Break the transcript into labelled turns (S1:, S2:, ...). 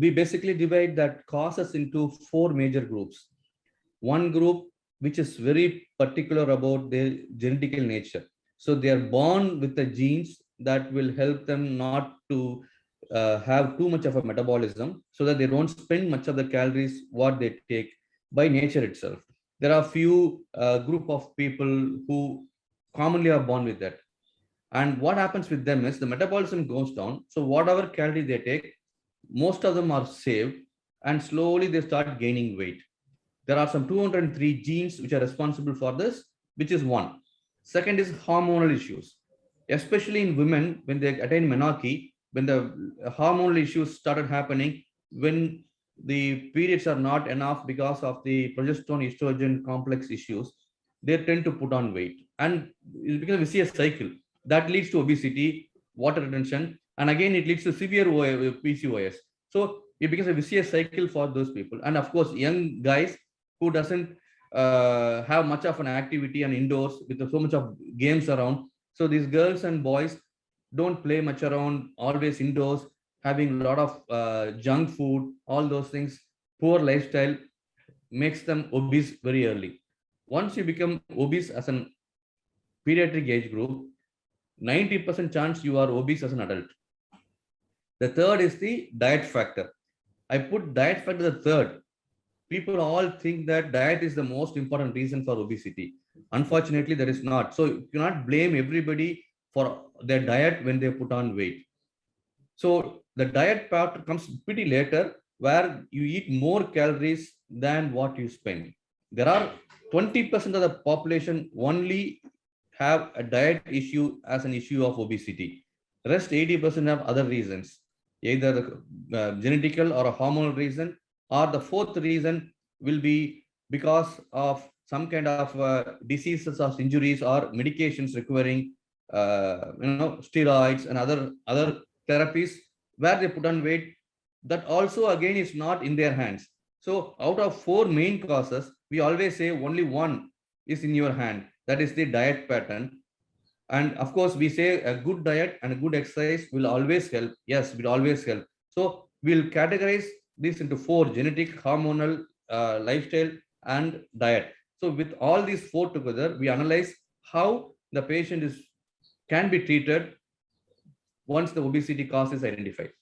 S1: we basically divide that causes into 4 major groups. One group, which is very particular about their genetical nature. So they are born with the genes that will help them not to have too much of a metabolism, so that they don't spend much of the calories what they take by nature itself. There are few group of people who commonly are born with that. And what happens with them is the metabolism goes down. So whatever calorie they take, most of them are saved, and slowly they start gaining weight. There are some 203 genes which are responsible for this, which is one. Second is hormonal issues, especially in women when they attain menarche, when the hormonal issues started happening, when the periods are not enough because of the progesterone estrogen complex issues, they tend to put on weight, and it becomes a vicious cycle that leads to obesity, water retention, and again it leads to severe PCOS. So it becomes a vicious cycle for those people. And of course, young guys who doesn't have much of an activity and indoors with so much of games around. So these girls and boys don't play much around, always indoors, having a lot of junk food, all those things, poor lifestyle makes them obese very early. Once you become obese as an pediatric age group, 90% chance you are obese as an adult. The third is the diet factor. I put diet factor the third. People all think that diet is the most important reason for obesity. Unfortunately, that is not. So you cannot blame everybody for their diet when they put on weight. So the diet part comes pretty later, where you eat more calories than what you spend. There are 20% of the population only have a diet issue as an issue of obesity. The rest 80% have other reasons, either the genetical or a hormonal reason, or the fourth reason will be because of some kind of diseases or injuries or medications requiring steroids and other therapies where they put on weight. That also again is not in their hands. So out of 4 main causes, we always say only one is in your hand, that is the diet pattern. And of course we say a good diet and a good exercise will always help. Yes, will always help. So we'll categorize this into 4: genetic, hormonal, lifestyle, and diet. So with all these 4 together, we analyze how the patient can be treated once the obesity cause is identified.